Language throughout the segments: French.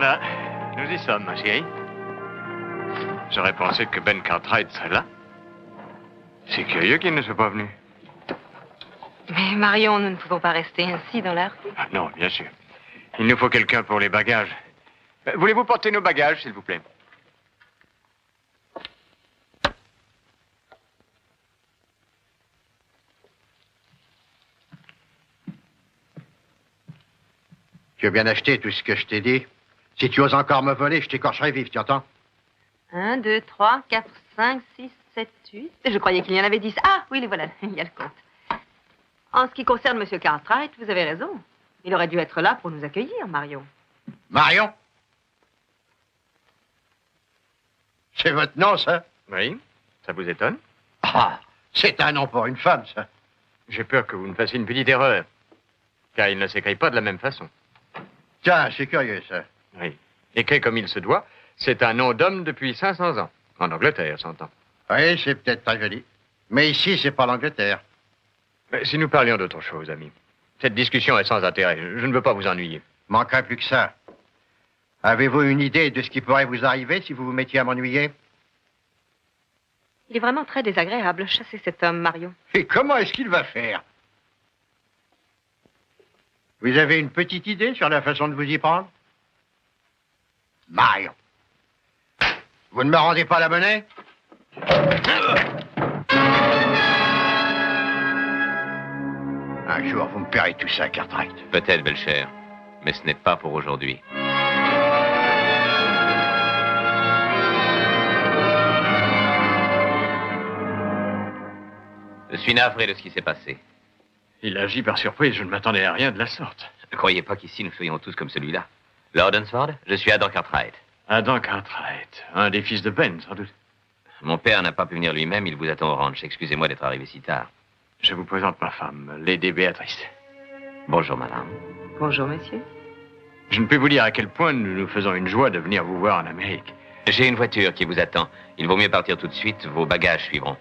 Voilà, nous y sommes, ma chérie. J'aurais pensé que Ben Cartwright serait là. C'est curieux qu'il ne soit pas venu. Mais Marion, nous ne pouvons pas rester ainsi dans la rue. Ah, non, bien sûr. Il nous faut quelqu'un pour les bagages. Voulez-vous porter nos bagages, s'il vous plaît? Tu as bien acheté tout ce que je t'ai dit. Si tu oses encore me voler, je t'écorcherai vif, tu entends? 1, 2, 3, 4, 5, 6, 7, 8. Je croyais qu'il y en avait 10. Ah, oui, les voilà. Il y a le compte. En ce qui concerne M. Cartwright, vous avez raison. Il aurait dû être là pour nous accueillir, Marion. Marion? C'est votre nom, ça? Oui, ça vous étonne? Ah, c'est un nom pour une femme, ça. J'ai peur que vous ne fassiez une petite erreur. Car il ne s'écrit pas de la même façon. Tiens, c'est curieux, ça. Oui. Écrit comme il se doit, c'est un nom d'homme depuis 500 ans. En Angleterre, s'entend. Oui, c'est peut-être très joli. Mais ici, c'est pas l'Angleterre. Mais si nous parlions d'autre chose, ami. Cette discussion est sans intérêt. Je ne veux pas vous ennuyer. Manquerait plus que ça. Avez-vous une idée de ce qui pourrait vous arriver si vous vous mettiez à m'ennuyer? Il est vraiment très désagréable. Chasser cet homme, Marion. Et comment est-ce qu'il va faire? Vous avez une petite idée sur la façon de vous y prendre? Marion. Vous ne me rendez pas la monnaie? Un jour, vous me paierez tout ça, Cartwright. Peut-être, belle chère, mais ce n'est pas pour aujourd'hui. Je suis navré de ce qui s'est passé. Il agit par surprise. Je ne m'attendais à rien de la sorte. Ne croyez pas qu'ici nous soyons tous comme celui-là. Lord Hunsford, je suis Adam Cartwright. Adam Cartwright, un des fils de Ben, sans doute. Mon père n'a pas pu venir lui-même, il vous attend au ranch. Excusez-moi d'être arrivé si tard. Je vous présente ma femme, Lady Béatrice. Bonjour, madame. Bonjour, monsieur. Je ne peux vous dire à quel point nous nous faisons une joie de venir vous voir en Amérique. J'ai une voiture qui vous attend. Il vaut mieux partir tout de suite, vos bagages suivront.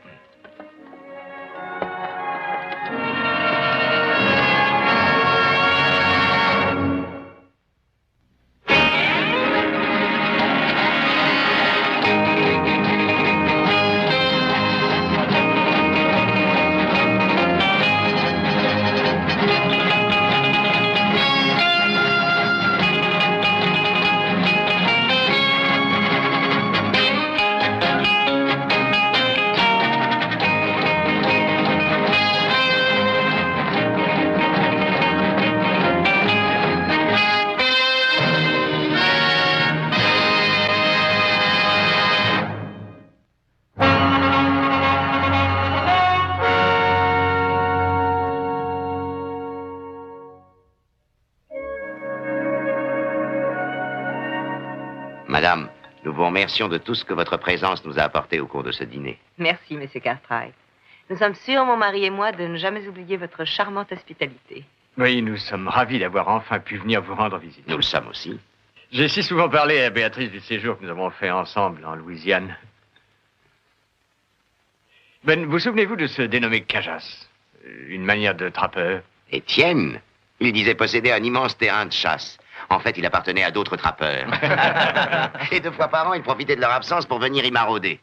Madame, nous vous remercions de tout ce que votre présence nous a apporté au cours de ce dîner. Merci, monsieur Cartwright. Nous sommes sûrs, mon mari et moi, de ne jamais oublier votre charmante hospitalité. Oui, nous sommes ravis d'avoir enfin pu venir vous rendre visite. Nous le sommes aussi. J'ai si souvent parlé à Béatrice du séjour que nous avons fait ensemble en Louisiane. Ben, vous souvenez-vous de ce dénommé Cajas? Une manière de trappeur? Étienne, il disait posséder un immense terrain de chasse. En fait, il appartenait à d'autres trappeurs. Et 2 fois par an, il profitait de leur absence pour venir y marauder.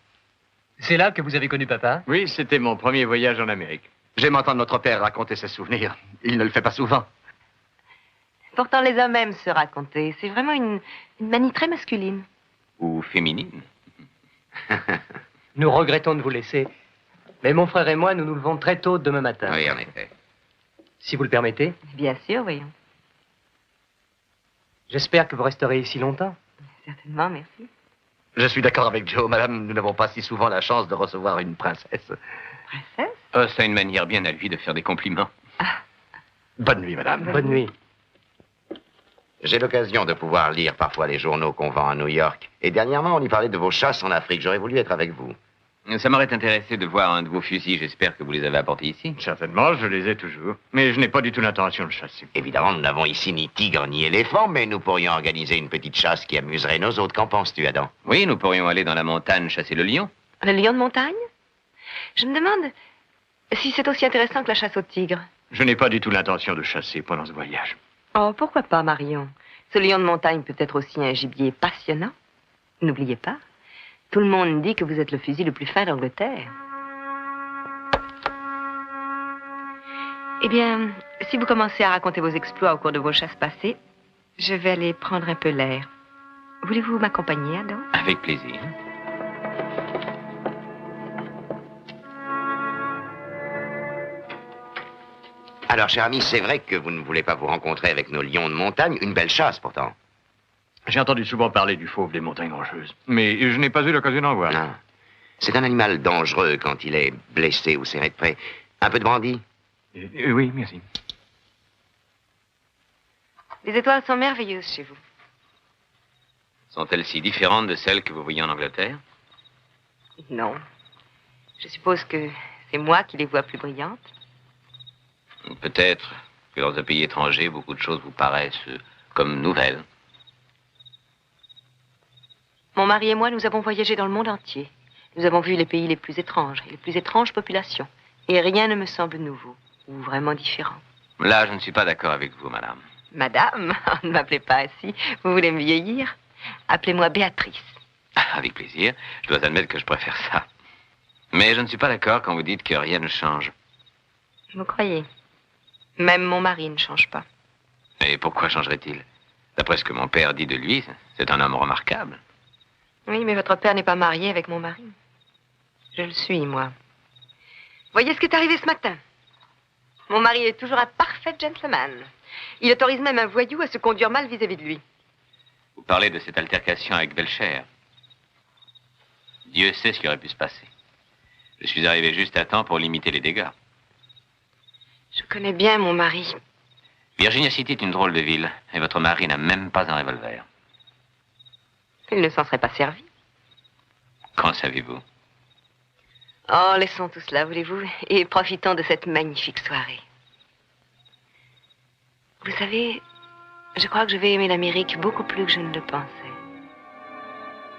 C'est là que vous avez connu papa? Oui, c'était mon premier voyage en Amérique. J'aime entendre notre père raconter ses souvenirs. Il ne le fait pas souvent. Pourtant, les hommes aiment se raconter. C'est vraiment une manie très masculine. Ou féminine. Nous regrettons de vous laisser. Mais mon frère et moi, nous nous levons très tôt demain matin. Oui, en effet. Si vous le permettez. Bien sûr, voyons. J'espère que vous resterez ici longtemps. Certainement, merci. Je suis d'accord avec Joe, madame. Nous n'avons pas si souvent la chance de recevoir une princesse. Princesse? C'est une manière bien à lui de faire des compliments. Bonne nuit, madame. Bonne nuit. J'ai l'occasion de pouvoir lire parfois les journaux qu'on vend à New York. Et dernièrement, on y parlait de vos chasses en Afrique. J'aurais voulu être avec vous. Ça m'aurait intéressé de voir un de vos fusils. J'espère que vous les avez apportés ici. Certainement, je les ai toujours. Mais je n'ai pas du tout l'intention de chasser. Évidemment, nous n'avons ici ni tigre ni éléphant, mais nous pourrions organiser une petite chasse qui amuserait nos autres. Qu'en penses-tu, Adam? Oui, nous pourrions aller dans la montagne chasser le lion. Le lion de montagne? Je me demande si c'est aussi intéressant que la chasse au tigre. Je n'ai pas du tout l'intention de chasser pendant ce voyage. Oh, pourquoi pas, Marion? Ce lion de montagne peut être aussi un gibier passionnant. N'oubliez pas, tout le monde dit que vous êtes le fusil le plus fin d'Angleterre. Eh bien, si vous commencez à raconter vos exploits au cours de vos chasses passées, je vais aller prendre un peu l'air. Voulez-vous m'accompagner, Adam? Avec plaisir. Alors, cher ami, c'est vrai que vous ne voulez pas vous rencontrer avec nos lions de montagne. Une belle chasse, pourtant. J'ai entendu souvent parler du fauve des montagnes rocheuses, mais je n'ai pas eu l'occasion d'en voir. Non. C'est un animal dangereux quand il est blessé ou serré de près. Un peu de brandy? Oui, merci. Les étoiles sont merveilleuses chez vous. Sont-elles si différentes de celles que vous voyez en Angleterre? Non. Je suppose que c'est moi qui les vois plus brillantes. Peut-être que dans un pays étranger, beaucoup de choses vous paraissent comme nouvelles. Mon mari et moi, nous avons voyagé dans le monde entier. Nous avons vu les pays les plus étranges et les plus étranges populations. Et rien ne me semble nouveau ou vraiment différent. Là, je ne suis pas d'accord avec vous, madame. Madame, ne m'appelez pas ainsi. Vous voulez me vieillir? Appelez-moi Béatrice. Avec plaisir. Je dois admettre que je préfère ça. Mais je ne suis pas d'accord quand vous dites que rien ne change. Vous croyez? Même mon mari ne change pas. Et pourquoi changerait-il? D'après ce que mon père dit de lui, c'est un homme remarquable. Oui, mais votre père n'est pas marié avec mon mari. Je le suis, moi. Voyez ce qui est arrivé ce matin. Mon mari est toujours un parfait gentleman. Il autorise même un voyou à se conduire mal vis-à-vis de lui. Vous parlez de cette altercation avec Belcher. Dieu sait ce qui aurait pu se passer. Je suis arrivé juste à temps pour limiter les dégâts. Je connais bien mon mari. Virginia City est une drôle de ville, et votre mari n'a même pas un revolver. Il ne s'en serait pas servi. Qu'en savez-vous? Oh, laissons tout cela, voulez-vous, et profitons de cette magnifique soirée. Vous savez, je crois que je vais aimer l'Amérique beaucoup plus que je ne le pensais.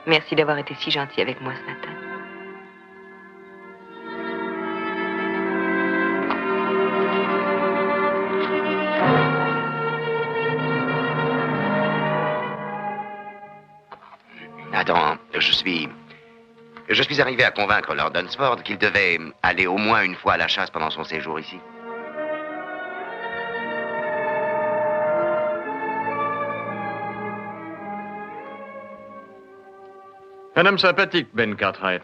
Merci d'avoir été si gentil avec moi ce matin. Attends, je suis arrivé à convaincre Lord Dunsford qu'il devait aller au moins une fois à la chasse pendant son séjour ici. Un homme sympathique, Ben Cartwright.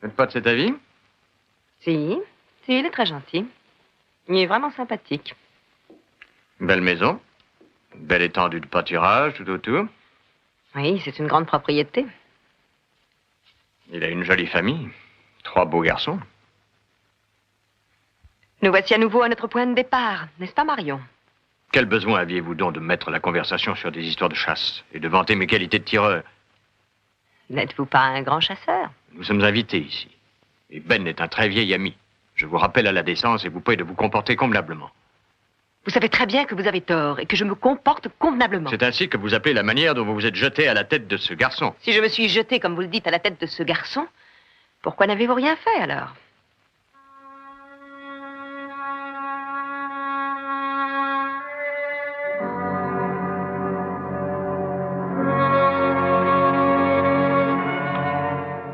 Vous n'êtes pas de cet avis? Si, il est très gentil. Il est vraiment sympathique. Belle maison. Belle étendue de pâturage tout autour. Oui, c'est une grande propriété. Il a une jolie famille. 3 beaux garçons. Nous voici à nouveau à notre point de départ, n'est-ce pas, Marion? Quel besoin aviez-vous donc de mettre la conversation sur des histoires de chasse et de vanter mes qualités de tireur? N'êtes-vous pas un grand chasseur? Nous sommes invités ici. Et Ben est un très vieil ami. Je vous rappelle à la décence et vous prie de vous comporter convenablement. Vous savez très bien que vous avez tort et que je me comporte convenablement. C'est ainsi que vous appelez la manière dont vous vous êtes jeté à la tête de ce garçon. Si je me suis jetée, comme vous le dites, à la tête de ce garçon, pourquoi n'avez-vous rien fait, alors?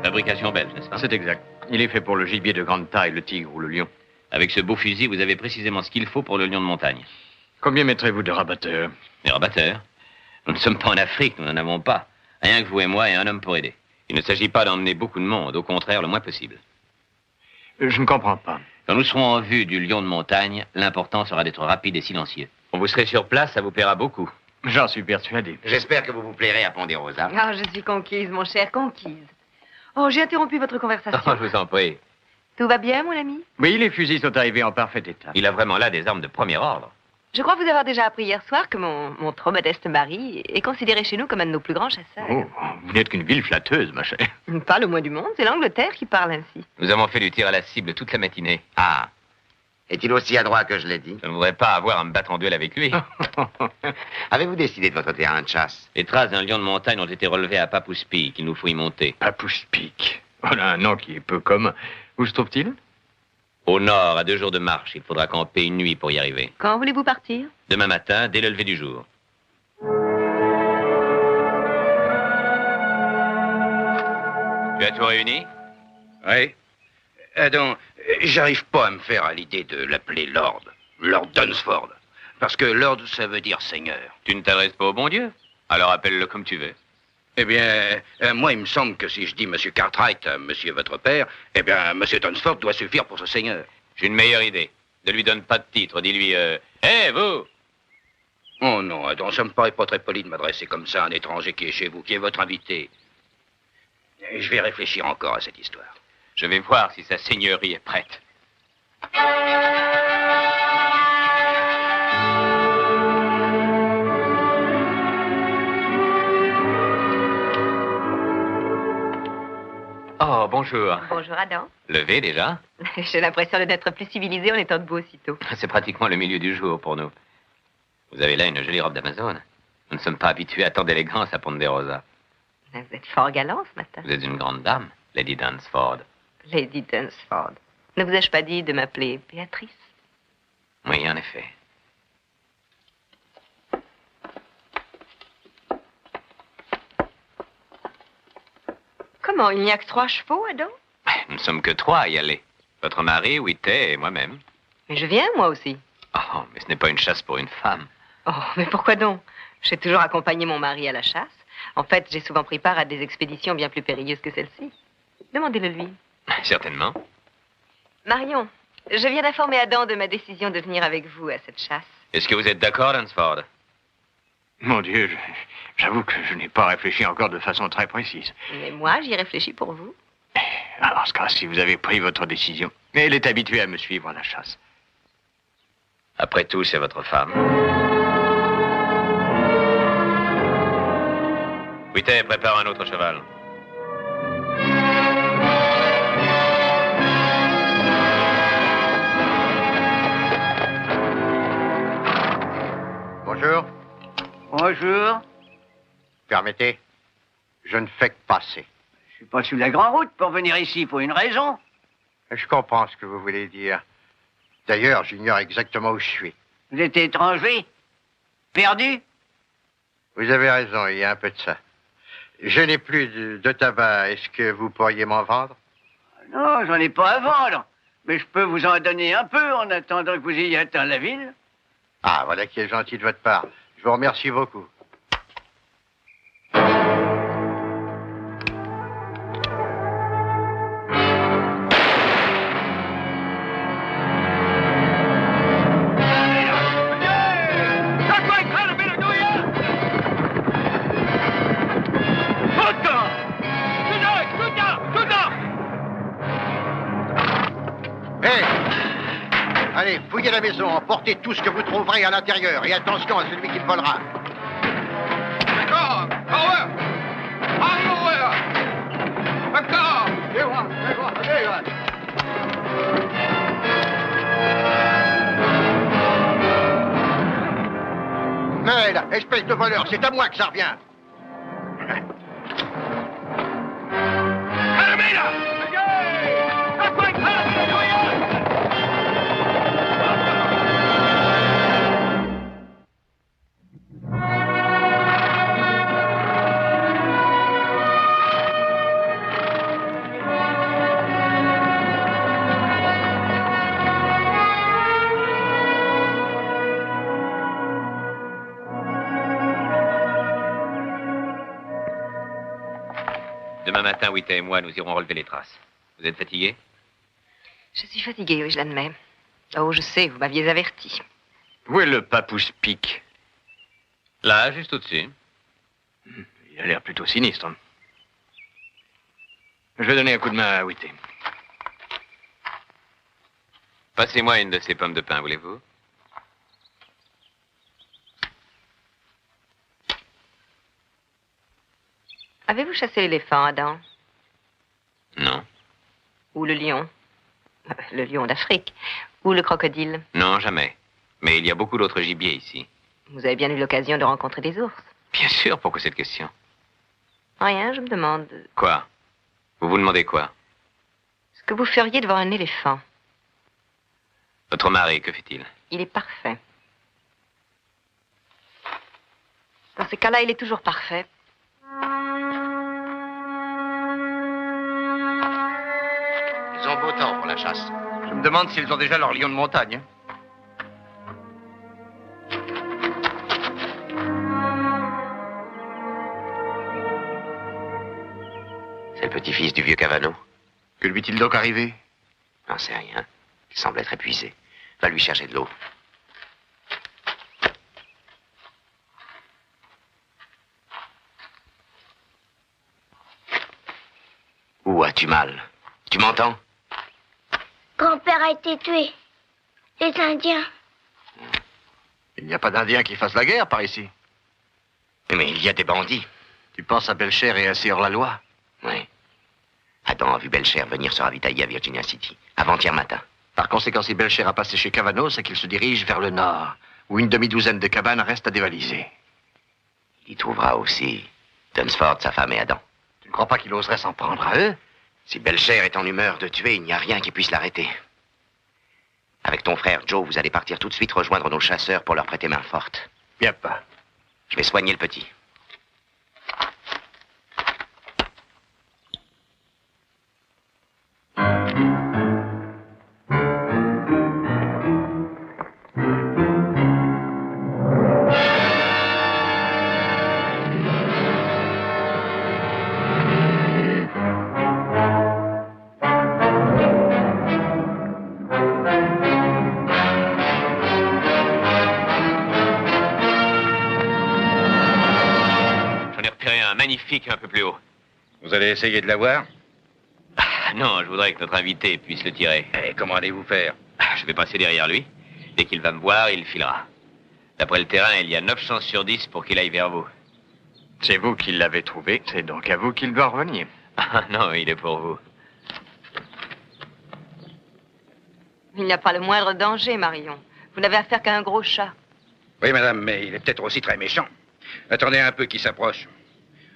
Fabrication belge, n'est-ce pas? C'est exact. Il est fait pour le gibier de grande taille, le tigre ou le lion. Avec ce beau fusil, vous avez précisément ce qu'il faut pour le lion de montagne. Combien mettrez-vous de rabatteurs? Les rabatteurs? Nous ne sommes pas en Afrique, nous n'en avons pas. Rien que vous et moi et un homme pour aider. Il ne s'agit pas d'emmener beaucoup de monde, au contraire, le moins possible. Je ne comprends pas. Quand nous serons en vue du lion de montagne, l'important sera d'être rapide et silencieux. Quand vous serez sur place, ça vous plaira beaucoup. J'en suis persuadé. J'espère que vous vous plairez à Ponderosa. Ah, je suis conquise, mon cher, conquise. Oh, j'ai interrompu votre conversation. Oh, je vous en prie. Tout va bien, mon ami? Oui, les fusils sont arrivés en parfait état. Il a vraiment là des armes de premier ordre. Je crois vous avoir déjà appris hier soir que mon trop modeste mari est considéré chez nous comme un de nos plus grands chasseurs. Oh, vous n'êtes qu'une ville flatteuse, ma chère. Pas le moins du monde, c'est l'Angleterre qui parle ainsi. Nous avons fait du tir à la cible toute la matinée. Ah. Est-il aussi adroit que je l'ai dit? Je ne voudrais pas avoir à me battre en duel avec lui. Avez-vous décidé de votre terrain de chasse? Les traces d'un lion de montagne ont été relevées à Papoose Peak. Il nous faut y monter. Papoose Peak. Voilà un nom qui est peu commun. Où se trouve-t-il? Au nord, à 2 jours de marche. Il faudra camper une nuit pour y arriver. Quand voulez-vous partir? Demain matin, dès le lever du jour. Tu as tout réuni? Oui. Donc, j'arrive pas à me faire à l'idée de l'appeler Lord. Lord Dunsford. Parce que Lord, ça veut dire Seigneur. Tu ne t'adresses pas au bon Dieu? Alors appelle-le comme tu veux. Eh bien, moi, il me semble que si je dis Monsieur Cartwright, Monsieur votre père, eh bien, Monsieur Dunsford doit suffire pour ce Seigneur. J'ai une meilleure idée. Ne lui donne pas de titre. Dis-lui, hé, vous! Oh non, donc ça me paraît pas très poli de m'adresser comme ça à un étranger qui est chez vous, qui est votre invité. Je vais réfléchir encore à cette histoire. Je vais voir si sa seigneurie est prête. Oh, bonjour. Bonjour, Adam. Levé déjà? J'ai l'impression d'être plus civilisé en étant debout aussitôt. C'est pratiquement le milieu du jour pour nous. Vous avez là une jolie robe d'Amazon. Nous ne sommes pas habitués à tant d'élégance à Ponderosa. Vous êtes fort galant ce matin. Vous êtes une grande dame, Lady Dunsford. Lady Dunsford. Ne vous ai-je pas dit de m'appeler Béatrice? Oui, en effet. Comment, il n'y a que 3 chevaux, Adam? Nous ne sommes que 3 à y aller. Votre mari, Whitey et moi-même. Mais je viens, moi aussi. Oh, mais ce n'est pas une chasse pour une femme. Oh, mais pourquoi donc? J'ai toujours accompagné mon mari à la chasse. En fait, j'ai souvent pris part à des expéditions bien plus périlleuses que celle-ci. Demandez-le lui. Certainement. Marion, je viens d'informer Adam de ma décision de venir avec vous à cette chasse. Est-ce que vous êtes d'accord, Dunsford? Mon Dieu, j'avoue que je n'ai pas réfléchi encore de façon très précise. Mais moi, j'y réfléchis pour vous. Alors, en ce cas, si vous avez pris votre décision, elle est habituée à me suivre à la chasse. Après tout, c'est votre femme. Whitey, prépare un autre cheval. Bonjour. Bonjour. Permettez, je ne fais que passer. Je suis pas sur la grande route pour venir ici pour une raison. Je comprends ce que vous voulez dire. D'ailleurs, j'ignore exactement où je suis. Vous êtes étranger? Perdu? Vous avez raison, il y a un peu de ça. Je n'ai plus de tabac. Est-ce que vous pourriez m'en vendre? Non, j'en ai pas à vendre. Mais je peux vous en donner un peu en attendant que vous ayez atteint la ville. Ah, voilà qui est gentil de votre part. Je vous remercie beaucoup. Allez, fouillez la maison, emportez tout ce que vous trouverez à l'intérieur et attention à celui qui me volera. D'accord, power! Power! D'accord! Mais là, espèce de voleur, c'est à moi que ça revient. Demain matin, Whitey et moi, nous irons relever les traces. Vous êtes fatigué? Je suis fatiguée, oui, je l'admets. Oh, je sais, vous m'aviez averti. Où est le papouche pique? Là, juste au-dessus. Il a l'air plutôt sinistre. Je vais donner un coup de main à Whitey. Passez-moi une de ces pommes de pin, voulez-vous? Avez-vous chassé l'éléphant, Adam? Non. Ou le lion? Le lion d'Afrique. Ou le crocodile? Non, jamais. Mais il y a beaucoup d'autres gibiers ici. Vous avez bien eu l'occasion de rencontrer des ours? Bien sûr, pourquoi cette question? Rien, je me demande Quoi? Vous vous demandez quoi? ce que vous feriez devant un éléphant. Votre mari, que fait-il? Il est parfait. Dans ces cas-là, il est toujours parfait. encore pour la chasse. Je me demande s'ils ont déjà leur lion de montagne. C'est le petit-fils du vieux Cavano. Que lui est-il donc arrivé? J'en sais rien. Il semble être épuisé. Va lui chercher de l'eau. Où as-tu mal? Tu m'entends? Grand-père a été tué. Les Indiens. Il n'y a pas d'Indiens qui fassent la guerre par ici. Mais il y a des bandits. Tu penses à Belcher et à Hors-la-Loi? Oui. Adam a vu Belcher venir se ravitailler à Virginia City, avant-hier matin. Par conséquent, si Belcher a passé chez Cavano, c'est qu'il se dirige vers le nord, où une demi-douzaine de cabanes restent à dévaliser. Il y trouvera aussi Dunsford, sa femme et Adam. Tu ne crois pas qu'il oserait s'en prendre à eux? Si Belcher est en humeur de tuer, il n'y a rien qui puisse l'arrêter. Avec ton frère Joe, vous allez partir tout de suite rejoindre nos chasseurs pour leur prêter main forte. Bien pas. Je vais soigner le petit. Magnifique un peu plus haut. Vous allez essayer de l'avoir? Non, je voudrais que notre invité puisse le tirer. Et comment allez-vous faire? Je vais passer derrière lui. Dès qu'il va me voir, il filera. D'après le terrain, il y a 9 chances sur 10 pour qu'il aille vers vous. C'est vous qui l'avez trouvé, c'est donc à vous qu'il doit revenir. Ah non, il est pour vous. Il n'y a pas le moindre danger, Marion. Vous n'avez affaire qu'à un gros chat. Oui, madame, mais il est peut-être aussi très méchant. Attendez un peu qu'il s'approche.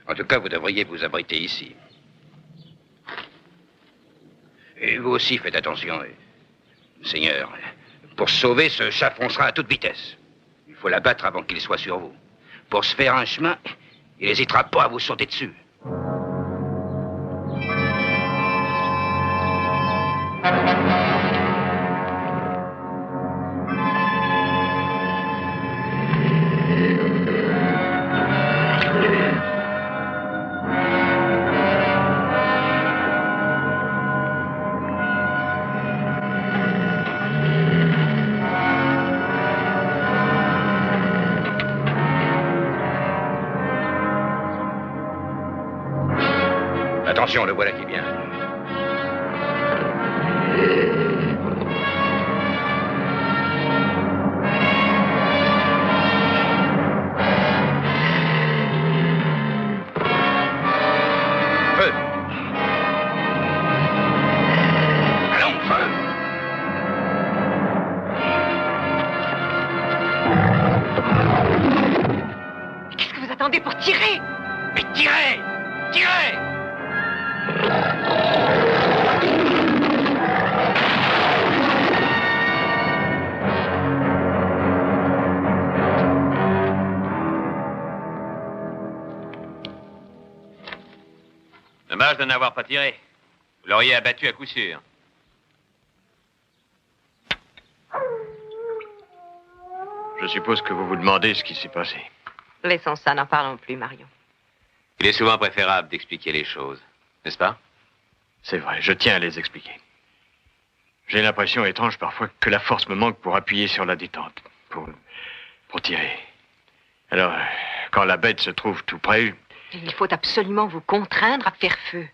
En tout cas, vous devriez vous abriter ici. Et vous aussi, faites attention. Seigneur, pour se sauver, ce chat foncera à toute vitesse. Il faut l'abattre avant qu'il soit sur vous. Pour se faire un chemin, il n'hésitera pas à vous sauter dessus. Attention, le voilà qui vient. Feu! Allons, feu! Qu'est-ce que vous attendez pour tirer? Mais tirez! Tirez! Dommage de n'avoir pas tiré. Vous l'auriez abattu à coup sûr. Je suppose que vous vous demandez ce qui s'est passé. Laissons ça, n'en parlons plus, Marion. Il est souvent préférable d'expliquer les choses, n'est-ce pas? C'est vrai, je tiens à les expliquer. J'ai l'impression étrange parfois que la force me manque pour appuyer sur la détente, pour tirer. Alors, quand la bête se trouve tout près... Il faut absolument vous contraindre à faire feu.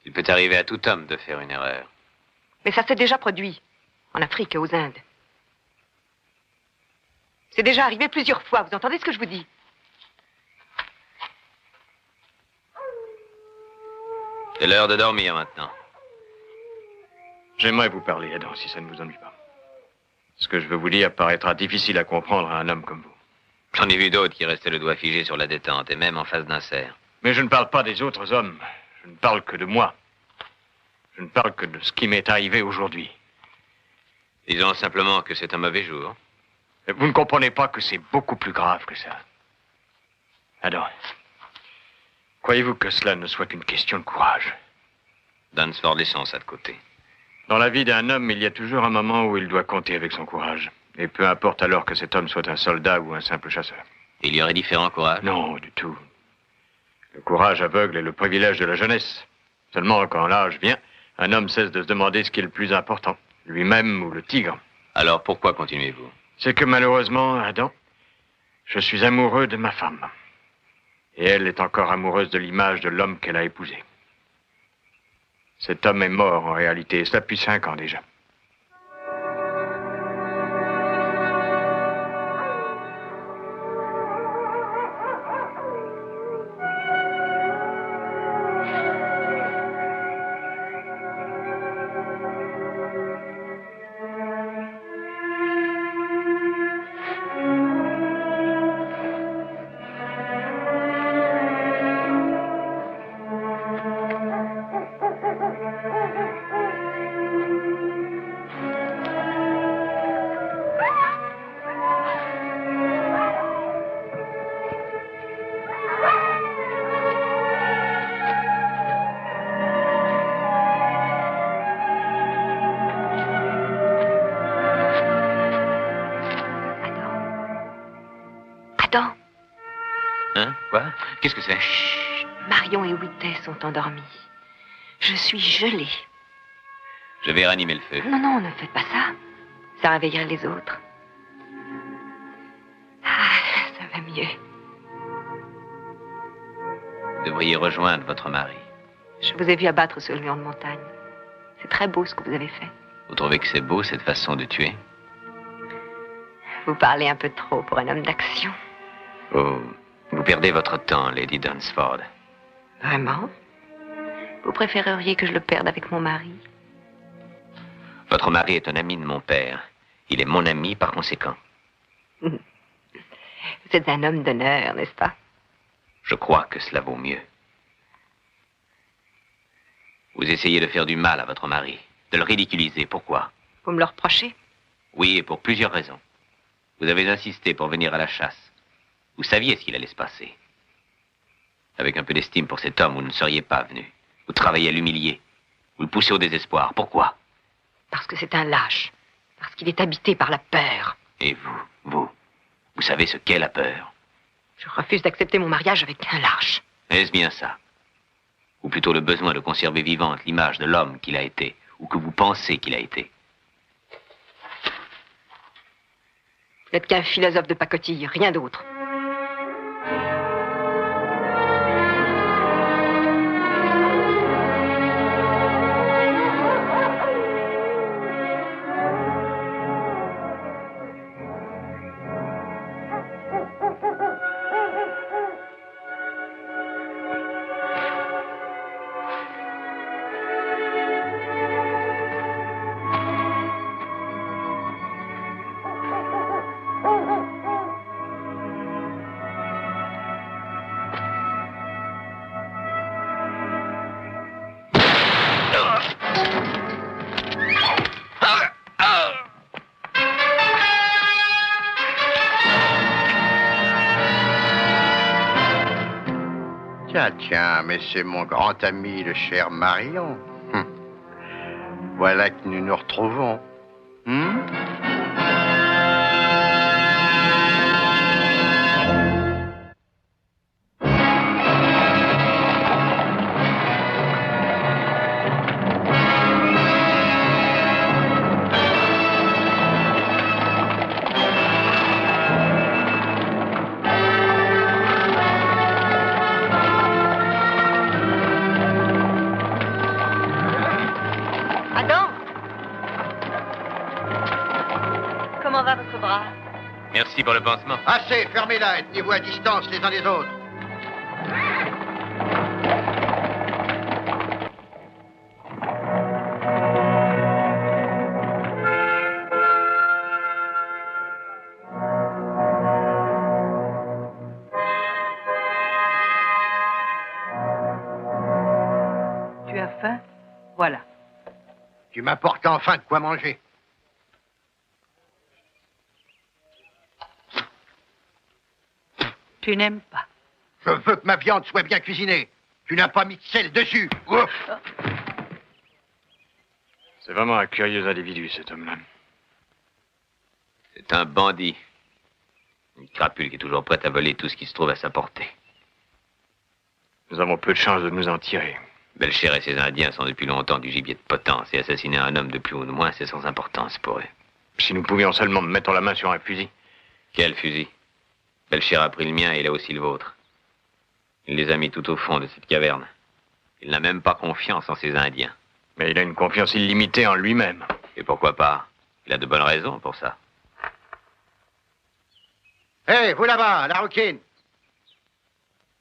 Il peut arriver à tout homme de faire une erreur. Mais ça s'est déjà produit, en Afrique et aux Indes. C'est déjà arrivé plusieurs fois, vous entendez ce que je vous dis? C'est l'heure de dormir maintenant. J'aimerais vous parler, Adam, si ça ne vous ennuie pas. Ce que je veux vous dire paraîtra difficile à comprendre à un homme comme vous. J'en ai vu d'autres qui restaient le doigt figé sur la détente, et même en face d'un cerf. Mais je ne parle pas des autres hommes. Je ne parle que de moi. Je ne parle que de ce qui m'est arrivé aujourd'hui. Disons simplement que c'est un mauvais jour. Vous ne comprenez pas que c'est beaucoup plus grave que ça. Adam, croyez-vous que cela ne soit qu'une question de courage? Dunsford, laissons ça de côté. Dans la vie d'un homme, il y a toujours un moment où il doit compter avec son courage. Et peu importe alors que cet homme soit un soldat ou un simple chasseur. Il y aurait différents courages? Non, du tout. Le courage aveugle est le privilège de la jeunesse. Seulement, quand l'âge vient, un homme cesse de se demander ce qui est le plus important, lui-même ou le tigre. Alors pourquoi continuez-vous? C'est que malheureusement, Adam, je suis amoureux de ma femme. Et elle est encore amoureuse de l'image de l'homme qu'elle a épousé. Cet homme est mort en réalité, et cela depuis 5 ans déjà. Adam. Hein? Quoi? Qu'est-ce que c'est? Chut. Marion et Whitney sont endormis. Je suis gelée. Je vais ranimer le feu. Non, non, ne faites pas ça. Ça réveillerait les autres. Ah, ça va mieux. Vous devriez rejoindre votre mari. Je vous ai vu abattre ce lion de montagne. C'est très beau ce que vous avez fait. Vous trouvez que c'est beau, cette façon de tuer? Vous parlez un peu trop pour un homme d'action. Oh, vous perdez votre temps, Lady Dunsford. Vraiment? Vous préféreriez que je le perde avec mon mari? Votre mari est un ami de mon père. Il est mon ami par conséquent. Vous êtes un homme d'honneur, n'est-ce pas? Je crois que cela vaut mieux. Vous essayez de faire du mal à votre mari, de le ridiculiser. Pourquoi? Vous me le reprochez? Oui, et pour plusieurs raisons. Vous avez insisté pour venir à la chasse. Vous saviez ce qu'il allait se passer. Avec un peu d'estime pour cet homme, vous ne seriez pas venu. Vous travaillez à l'humilier. Vous le poussez au désespoir. Pourquoi? Parce que c'est un lâche. Parce qu'il est habité par la peur. Et vous savez ce qu'est la peur? Je refuse d'accepter mon mariage avec un lâche. Est-ce bien ça? Ou plutôt le besoin de conserver vivante l'image de l'homme qu'il a été, ou que vous pensez qu'il a été? Vous n'êtes qu'un philosophe de pacotille, rien d'autre. Tiens, mais c'est mon grand ami, le cher Marion. Voilà que nous nous retrouvons. Comment va votre bras? Merci pour le pansement. Assez, fermez-la et tenez-vous à distance les uns des autres. Tu as faim? Voilà. Tu m'apportes enfin de quoi manger. Tu n'aimes pas. Je veux que ma viande soit bien cuisinée. Tu n'as pas mis de sel dessus. Ouf. C'est vraiment un curieux individu, cet homme-là. C'est un bandit. Une crapule qui est toujours prête à voler tout ce qui se trouve à sa portée. Nous avons peu de chance de nous en tirer. Belcher et ses Indiens sont depuis longtemps du gibier de potence, et assassiner un homme de plus ou de moins, c'est sans importance pour eux. Si nous pouvions seulement mettre la main sur un fusil. Quel fusil? Belcher a pris le mien et il a aussi le vôtre. Il les a mis tout au fond de cette caverne. Il n'a même pas confiance en ses Indiens. Mais il a une confiance illimitée en lui-même. Et pourquoi pas? Il a de bonnes raisons pour ça. Hé, vous là-bas, la rouquine!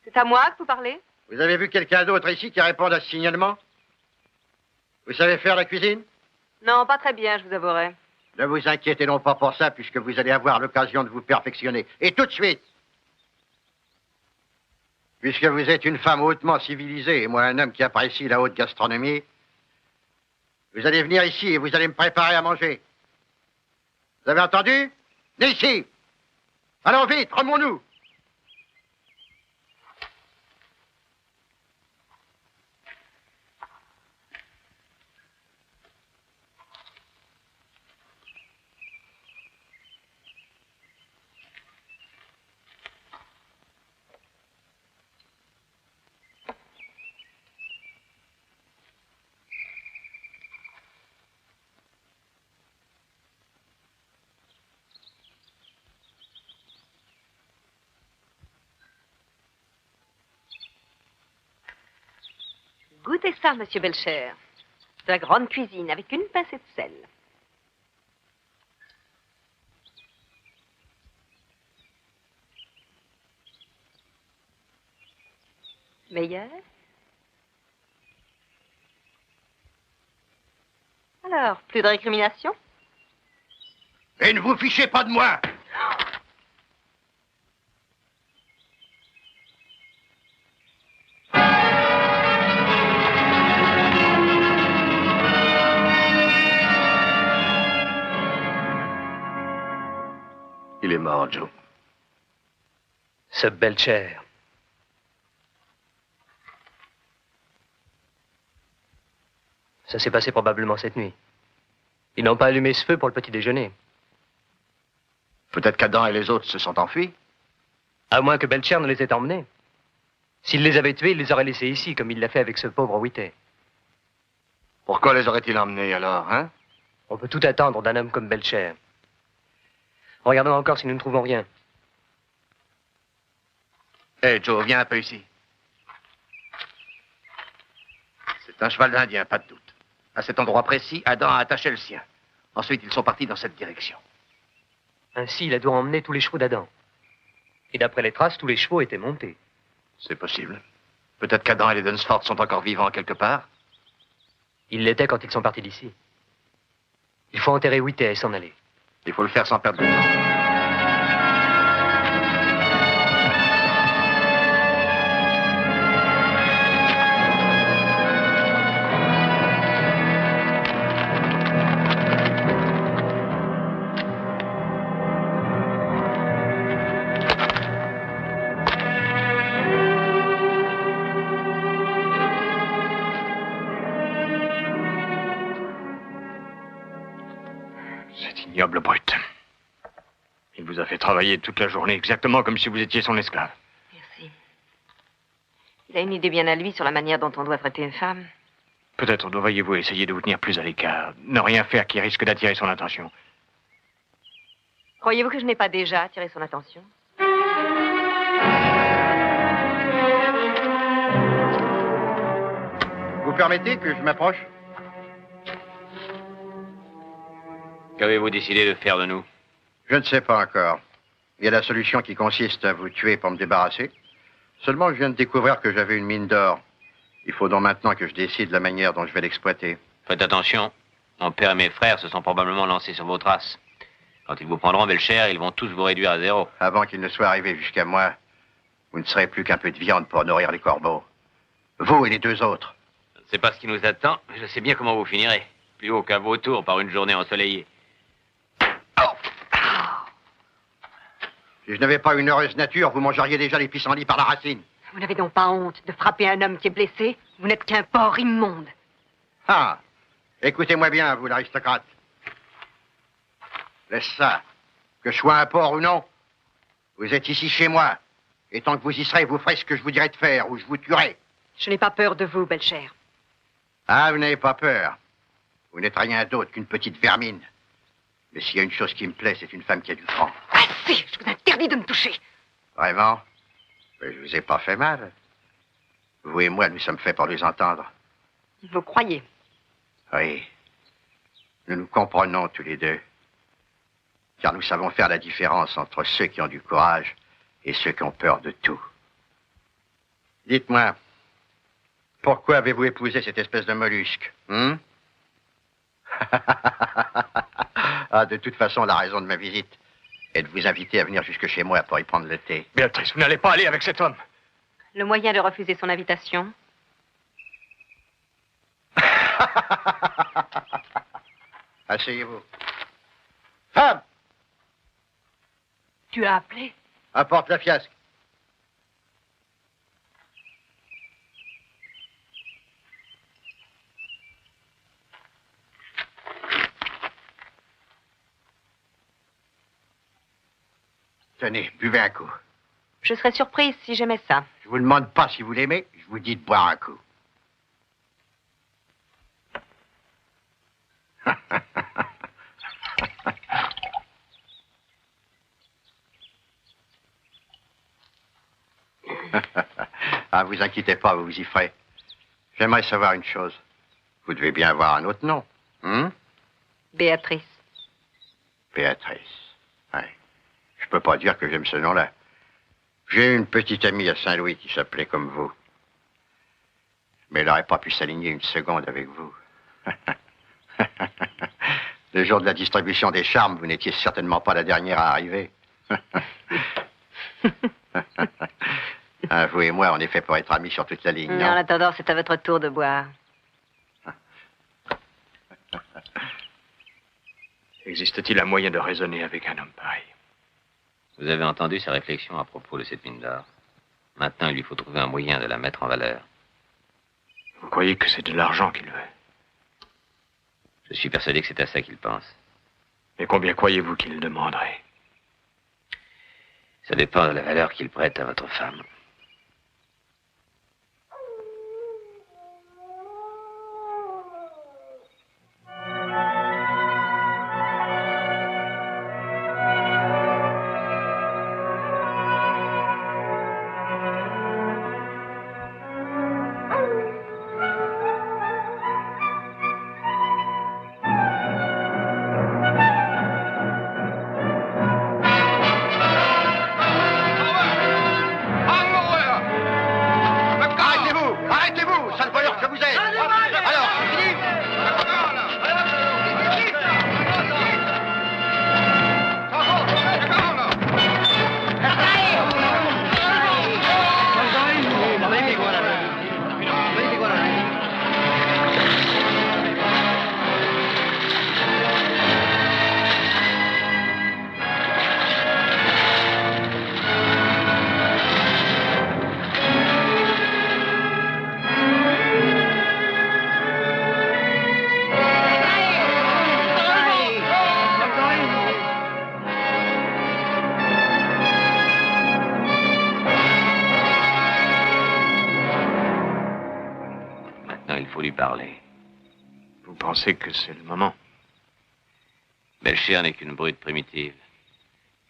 C'est à moi que vous parlez? Vous avez vu quelqu'un d'autre ici qui réponde à ce signalement? Vous savez faire la cuisine? Non, pas très bien, je vous avouerai. Ne vous inquiétez non pas pour ça, puisque vous allez avoir l'occasion de vous perfectionner. Et tout de suite! Puisque vous êtes une femme hautement civilisée, et moi un homme qui apprécie la haute gastronomie, vous allez venir ici et vous allez me préparer à manger. Vous avez entendu? Venez ici! Allons vite, remons-nous! Goûtez ça, monsieur Belcher. De la grande cuisine avec une pincée de sel. Meilleur? Alors, plus de récrimination? Et ne vous fichez pas de moi! Il est mort, Joe. Ce Belcher. Ça s'est passé probablement cette nuit. Ils n'ont pas allumé ce feu pour le petit déjeuner. Peut-être qu'Adam et les autres se sont enfuis. À moins que Belcher ne les ait emmenés. S'il les avait tués, il les aurait laissés ici, comme il l'a fait avec ce pauvre Whitey. Pourquoi les aurait-il emmenés alors, hein? On peut tout attendre d'un homme comme Belcher. Regardons encore si nous ne trouvons rien. Hé, Joe, viens un peu ici. C'est un cheval d'Indien, pas de doute. À cet endroit précis, Adam a attaché le sien. Ensuite, ils sont partis dans cette direction. Ainsi, il a dû emmener tous les chevaux d'Adam. Et d'après les traces, tous les chevaux étaient montés. C'est possible. Peut-être qu'Adam et les Dunsford sont encore vivants quelque part. Ils l'étaient quand ils sont partis d'ici. Il faut enterrer Whitey et s'en aller. Il faut le faire sans perdre de temps. Ignoble brute. Il vous a fait travailler toute la journée exactement comme si vous étiez son esclave. Merci. Il a une idée bien à lui sur la manière dont on doit traiter une femme. Peut-être devriez-vous essayer de vous tenir plus à l'écart. Ne rien faire qui risque d'attirer son attention. Croyez-vous que je n'ai pas déjà attiré son attention? Vous permettez que je m'approche? Qu'avez-vous décidé de faire de nous? Je ne sais pas encore. Il y a la solution qui consiste à vous tuer pour me débarrasser. Seulement, je viens de découvrir que j'avais une mine d'or. Il faut donc maintenant que je décide la manière dont je vais l'exploiter. Faites attention. Mon père et mes frères se sont probablement lancés sur vos traces. Quand ils vous prendront Belcher, ils vont tous vous réduire à zéro. Avant qu'il ne soit arrivé jusqu'à moi, vous ne serez plus qu'un peu de viande pour nourrir les corbeaux. Vous et les deux autres. Je ne sais pas ce qui nous attend, mais je sais bien comment vous finirez. Plus haut qu'un vautour par une journée ensoleillée. Si je n'avais pas une heureuse nature, vous mangeriez déjà les pissenlits par la racine. Vous n'avez donc pas honte de frapper un homme qui est blessé? Vous n'êtes qu'un porc immonde. Ah, Écoutez-moi bien, vous, l'aristocrate. Laisse ça. Que je sois un porc ou non, vous êtes ici chez moi. Et tant que vous y serez, vous ferez ce que je vous dirai de faire, ou je vous tuerai. Je n'ai pas peur de vous, Belcher. Ah, vous n'avez pas peur. Vous n'êtes rien d'autre qu'une petite vermine. Mais s'il y a une chose qui me plaît, c'est une femme qui a du franc. Assez! Je vous interdis de me toucher. Vraiment? Mais je vous ai pas fait mal. Vous et moi, nous sommes faits pour nous entendre. Vous croyez? Oui. Nous nous comprenons tous les deux. Car nous savons faire la différence entre ceux qui ont du courage et ceux qui ont peur de tout. Dites-moi, pourquoi avez-vous épousé cette espèce de mollusque, Ah, de toute façon, la raison de ma visite est de vous inviter à venir jusque chez moi pour y prendre le thé. Béatrice, vous n'allez pas aller avec cet homme. Le moyen de refuser son invitation? Asseyez-vous. Femme! Tu as appelé? Apporte la fiasque. Tenez, buvez un coup. Je serais surprise si j'aimais ça. Je vous demande pas si vous l'aimez, je vous dis de boire un coup. Ah, vous inquiétez pas, vous y ferez. J'aimerais savoir une chose. Vous devez bien avoir un autre nom, Béatrice. Béatrice. Ouais. Je peux pas dire que j'aime ce nom-là. J'ai une petite amie à Saint-Louis qui s'appelait comme vous. Mais elle n'aurait pas pu s'aligner une seconde avec vous. Le jour de la distribution des charmes, vous n'étiez certainement pas la dernière à arriver. Vous et moi, on est fait pour être amis sur toute la ligne, non? En attendant, c'est à votre tour de boire. Existe-t-il un moyen de raisonner avec un homme pareil? Vous avez entendu ses réflexions à propos de cette mine d'or. Maintenant, il lui faut trouver un moyen de la mettre en valeur. Vous croyez que c'est de l'argent qu'il veut? Je suis persuadé que c'est à ça qu'il pense. Et combien croyez-vous qu'il demanderait? Ça dépend de la valeur qu'il prête à votre femme. Vous pensez que c'est le moment? Belcher n'est qu'une brute primitive.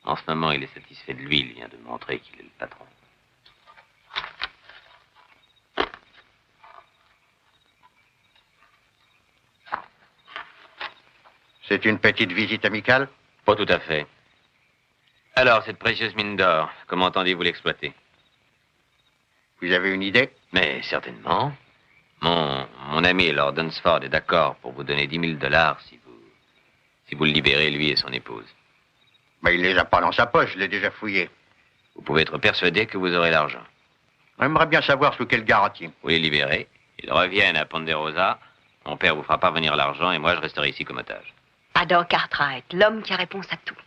En ce moment, il est satisfait de lui. Il vient de montrer qu'il est le patron. C'est une petite visite amicale? Pas tout à fait. Alors, cette précieuse mine d'or, comment entendez-vous l'exploiter? Vous avez une idée? Mais certainement. Mon ami Lord Dunsford est d'accord pour vous donner 10 000 $ si vous le libérez, lui et son épouse. Mais il les a pas dans sa poche, je l'ai déjà fouillé. Vous pouvez être persuadé que vous aurez l'argent. J'aimerais bien savoir sous quelle garantie. Vous les libérez, ils reviennent à Ponderosa, mon père vous fera parvenir l'argent et moi je resterai ici comme otage. Adam Cartwright, l'homme qui a réponse à tout.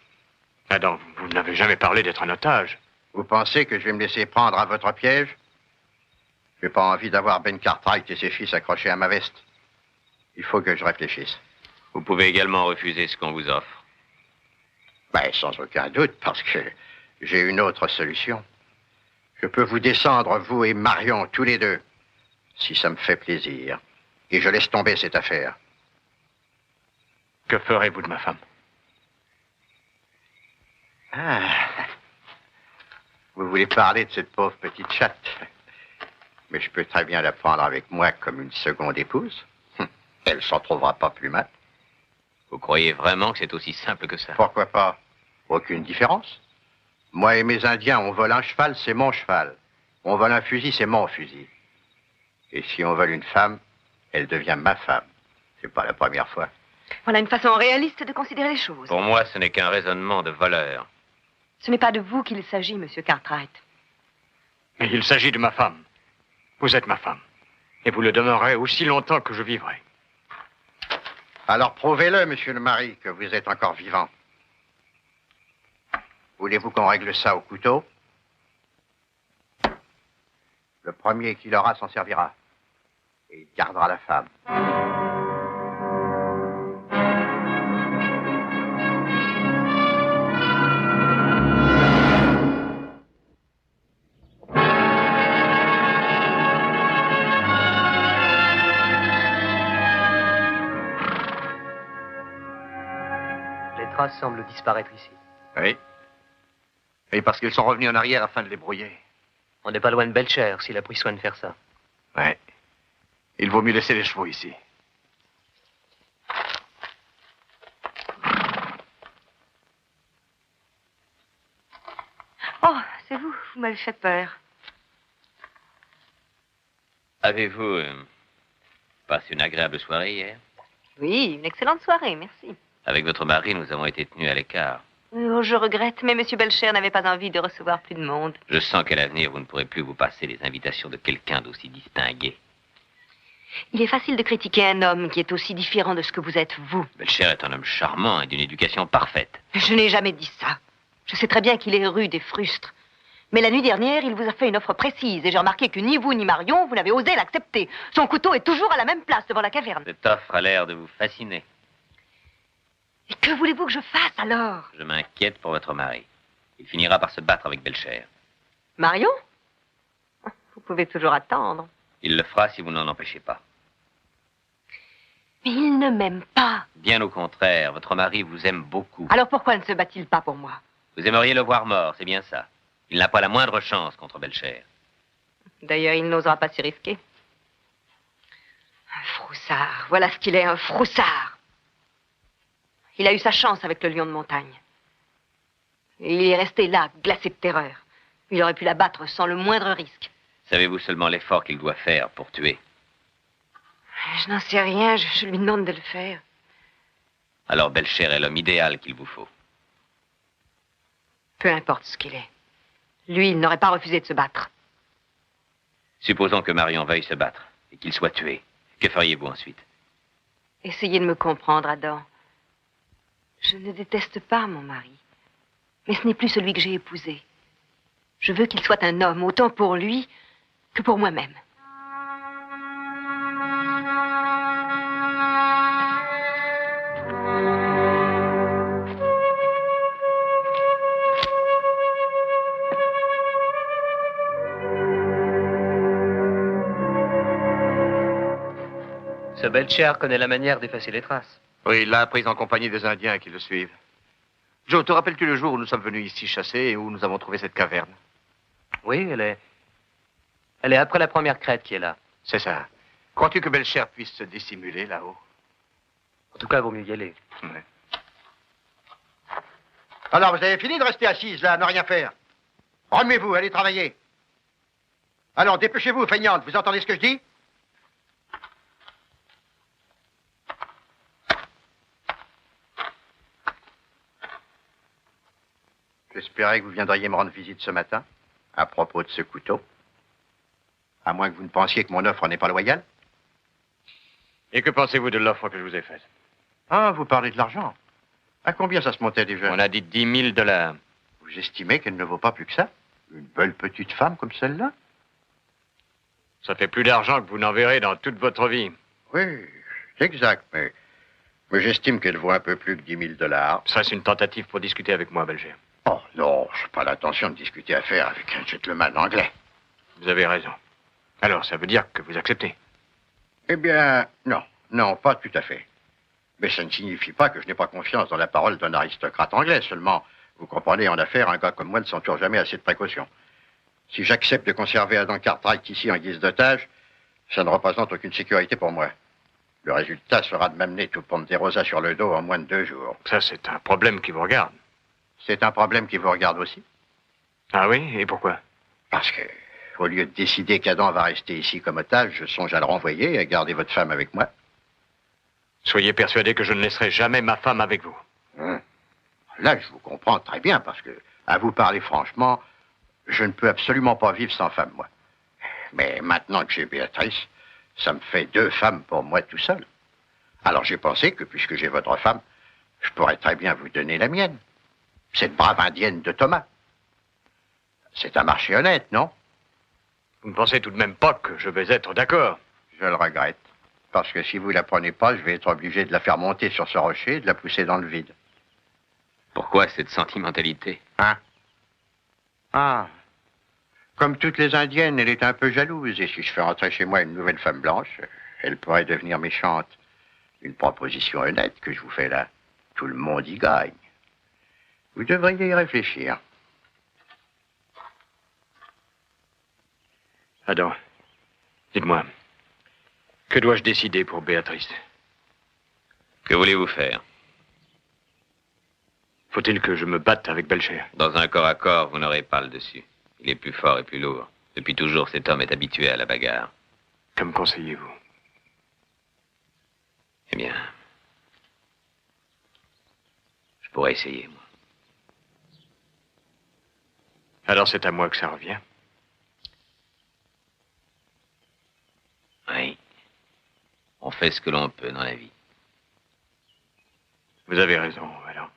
Adam, vous n'avez jamais parlé d'être un otage. Vous pensez que je vais me laisser prendre à votre piège? J'ai pas envie d'avoir Ben Cartwright et ses fils accrochés à ma veste. Il faut que je réfléchisse. Vous pouvez également refuser ce qu'on vous offre. Ben, sans aucun doute, parce que j'ai une autre solution. Je peux vous descendre, vous et Marion, tous les deux, si ça me fait plaisir. Et je laisse tomber cette affaire. Que ferez-vous de ma femme? Ah. Vous voulez parler de cette pauvre petite chatte? Mais je peux très bien la prendre avec moi comme une seconde épouse. Elle s'en trouvera pas plus mal. Vous croyez vraiment que c'est aussi simple que ça? Pourquoi pas? Aucune différence. Moi et mes Indiens, on vole un cheval, c'est mon cheval. On vole un fusil, c'est mon fusil. Et si on vole une femme, elle devient ma femme. C'est pas la première fois. Voilà une façon réaliste de considérer les choses. Pour moi, ce n'est qu'un raisonnement de voleur. Ce n'est pas de vous qu'il s'agit, Monsieur Cartwright. Mais il s'agit de ma femme. Vous êtes ma femme. Et vous le demeurerez aussi longtemps que je vivrai. Alors prouvez-le, monsieur le mari, que vous êtes encore vivant. Voulez-vous qu'on règle ça au couteau? Le premier qui l'aura s'en servira. Et il gardera la femme. Les traces semblent disparaître ici. Oui. Et parce qu'ils sont revenus en arrière afin de les brouiller. On n'est pas loin de Belcher, s'il a pris soin de faire ça. Ouais. Il vaut mieux laisser les chevaux ici. Oh, c'est vous, vous m'avez fait peur. Avez-vous passé une agréable soirée hier? Oui, une excellente soirée, merci. Avec votre mari, nous avons été tenus à l'écart. Oh, je regrette, mais Monsieur Belcher n'avait pas envie de recevoir plus de monde. Je sens qu'à l'avenir, vous ne pourrez plus vous passer les invitations de quelqu'un d'aussi distingué. Il est facile de critiquer un homme qui est aussi différent de ce que vous êtes, vous. Belcher est un homme charmant et d'une éducation parfaite. Je n'ai jamais dit ça. Je sais très bien qu'il est rude et frustre. Mais la nuit dernière, il vous a fait une offre précise et j'ai remarqué que ni vous ni Marion, vous n'avez osé l'accepter. Son couteau est toujours à la même place devant la caverne. Cette offre a l'air de vous fasciner. Et que voulez-vous que je fasse alors? Je m'inquiète pour votre mari. Il finira par se battre avec Belcher. Marion? Vous pouvez toujours attendre. Il le fera si vous n'en empêchez pas. Mais il ne m'aime pas. Bien au contraire, votre mari vous aime beaucoup. Alors pourquoi ne se bat-il pas pour moi? Vous aimeriez le voir mort, c'est bien ça. Il n'a pas la moindre chance contre Belcher. D'ailleurs, il n'osera pas s'y risquer. Un froussard. Voilà ce qu'il est, un froussard. Il a eu sa chance avec le lion de montagne. Et il est resté là, glacé de terreur. Il aurait pu la battre sans le moindre risque. Savez-vous seulement l'effort qu'il doit faire pour tuer? Je n'en sais rien, je lui demande de le faire. Alors Belcher est l'homme idéal qu'il vous faut. Peu importe ce qu'il est. Lui, il n'aurait pas refusé de se battre. Supposons que Marion veuille se battre et qu'il soit tué. Que feriez-vous ensuite? Essayez de me comprendre, Adam. Je ne déteste pas mon mari. Mais ce n'est plus celui que j'ai épousé. Je veux qu'il soit un homme, autant pour lui que pour moi-même. Ce Belcher connaît la manière d'effacer les traces. Oui, il l'a prise en compagnie des Indiens qui le suivent. Joe, te rappelles-tu le jour où nous sommes venus ici chasser et où nous avons trouvé cette caverne? Oui, elle est après la première crête qui est là. C'est ça. Crois-tu que Belcher puisse se dissimuler là-haut? En tout cas, il vaut mieux y aller. Ouais. Alors, vous avez fini de rester assise là, à ne rien faire? Remuez-vous, allez travailler. Alors, dépêchez-vous, feignante, vous entendez ce que je dis? J'espérais que vous viendriez me rendre visite ce matin, à propos de ce couteau. À moins que vous ne pensiez que mon offre n'est pas loyale. Et que pensez-vous de l'offre que je vous ai faite? Ah, vous parlez de l'argent. À combien ça se montait déjà? On a dit 10 000 $. Vous estimez qu'elle ne vaut pas plus que ça? Une belle petite femme comme celle-là? Ça fait plus d'argent que vous n'en verrez dans toute votre vie. Oui, C'est exact, mais j'estime qu'elle vaut un peu plus que 10 000 $. Serait-ce une tentative pour discuter avec moi, Belger? Oh non, je n'ai pas l'intention de discuter affaire avec un gentleman anglais. Vous avez raison. Alors, ça veut dire que vous acceptez? Eh bien, non, pas tout à fait. Mais ça ne signifie pas que je n'ai pas confiance dans la parole d'un aristocrate anglais. Seulement, vous comprenez, en affaires, un gars comme moi ne s'entoure jamais assez de précautions. Si j'accepte de conserver Adam Cartwright ici en guise d'otage, ça ne représente aucune sécurité pour moi. Le résultat sera de m'amener tout Ponderosa sur le dos en moins de 2 jours. Ça, c'est un problème qui vous regarde. C'est un problème qui vous regarde aussi. Ah oui? Et pourquoi? Parce que, au lieu de décider qu'Adam va rester ici comme otage, je songe à le renvoyer et à garder votre femme avec moi. Soyez persuadé que je ne laisserai jamais ma femme avec vous. Là, je vous comprends très bien, parce que, à vous parler franchement, je ne peux absolument pas vivre sans femme, moi. Mais maintenant que j'ai Béatrice, ça me fait 2 femmes pour moi tout seul. Alors j'ai pensé que, puisque j'ai votre femme, je pourrais très bien vous donner la mienne. Cette brave indienne de Thomas. C'est un marché honnête, non? Vous ne pensez tout de même pas que je vais être d'accord? Je le regrette. Parce que si vous la prenez pas, je vais être obligé de la faire monter sur ce rocher et de la pousser dans le vide. Pourquoi cette sentimentalité? Hein? Ah. Comme toutes les Indiennes, elle est un peu jalouse. Et si je fais rentrer chez moi une nouvelle femme blanche, elle pourrait devenir méchante. Une proposition honnête que je vous fais là. Tout le monde y gagne. Vous devriez y réfléchir. Adam, dites-moi, que dois-je décider pour Béatrice? Que voulez-vous faire? Faut-il que je me batte avec Belcher? Dans un corps à corps, vous n'aurez pas le dessus. Il est plus fort et plus lourd. Depuis toujours, cet homme est habitué à la bagarre. Que me conseillez-vous? Eh bien, je pourrais essayer, moi. Alors c'est à moi que ça revient? Oui. On fait ce que l'on peut dans la vie. Vous avez raison, alors.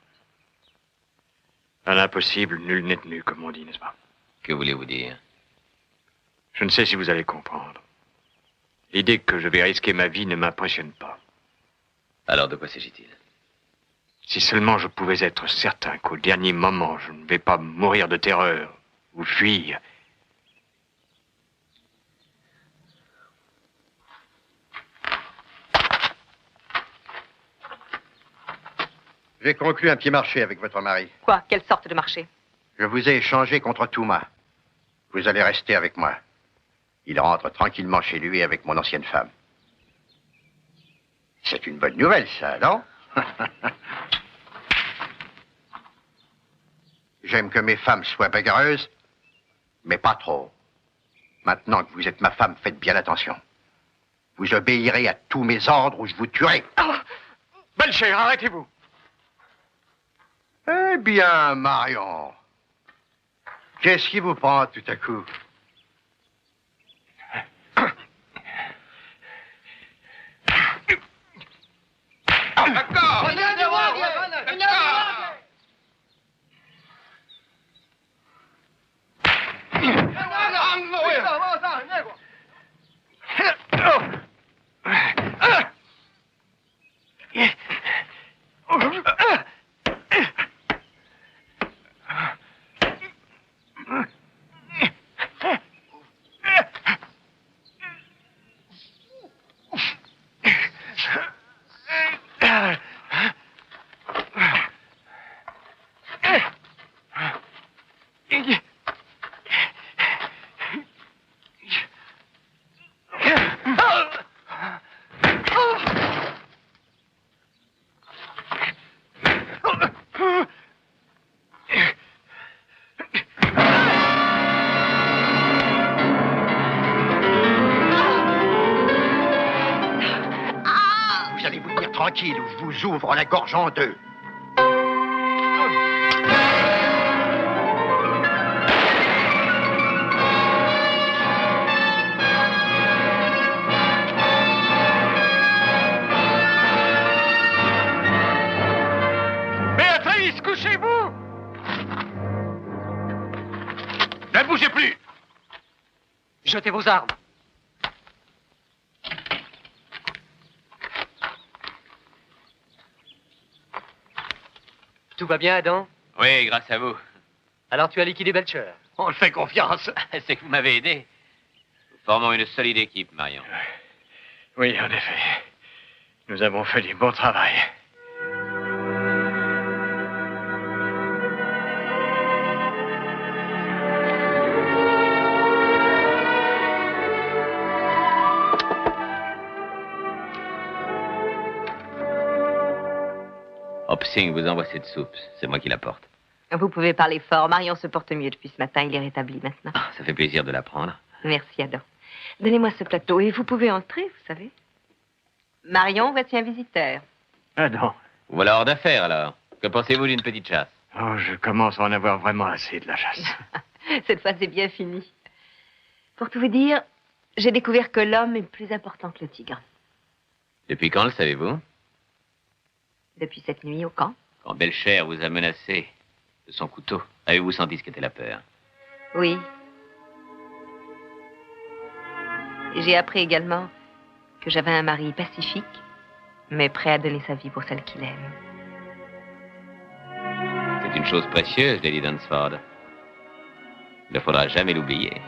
À l'impossible, nul n'est tenu, comme on dit, n'est-ce pas? Que voulez-vous dire? Je ne sais si vous allez comprendre. L'idée que je vais risquer ma vie ne m'impressionne pas. Alors de quoi s'agit-il? Si seulement je pouvais être certain qu'au dernier moment, je ne vais pas mourir de terreur ou fuir. J'ai conclu un petit marché avec votre mari. Quoi? Quelle sorte de marché? Je vous ai échangé contre Touma. Vous allez rester avec moi. Il rentre tranquillement chez lui avec mon ancienne femme. C'est une bonne nouvelle, ça, non? J'aime que mes femmes soient bagarreuses, mais pas trop. Maintenant que vous êtes ma femme, faites bien attention. Vous obéirez à tous mes ordres ou je vous tuerai. Oh! Belcher, arrêtez-vous! Eh bien, Marion. Qu'est-ce qui vous prend tout à coup? D'accord! Tranquille, ou je vous ouvre la gorge en deux. Béatrice, couchez-vous! Ne bougez plus! Jetez vos armes. Tout va bien, Adam? Oui, grâce à vous. Alors tu as liquidé Belcher? On le fait confiance. C'est que vous m'avez aidé. Nous formons une solide équipe, Marion. Oui, en effet. Nous avons fait du bon travail. Hopsing vous envoie cette soupe. C'est moi qui la porte. Vous pouvez parler fort. Marion se porte mieux depuis ce matin. Il est rétabli maintenant. Ça fait plaisir de l'apprendre. Merci, Adam. Donnez-moi ce plateau et vous pouvez entrer, vous savez. Marion, voici un visiteur. Adam. Voilà hors d'affaires, alors. Que pensez-vous d'une petite chasse? Oh, je commence à en avoir vraiment assez de la chasse. Cette fois, c'est bien fini. Pour tout vous dire, j'ai découvert que l'homme est plus important que le tigre. Depuis quand le savez-vous? Depuis cette nuit au camp. Quand Belcher vous a menacé de son couteau, avez-vous senti ce qu'était la peur? Oui. J'ai appris également que j'avais un mari pacifique, mais prêt à donner sa vie pour celle qu'il aime. C'est une chose précieuse, Lady Dunsford. Il ne faudra jamais l'oublier.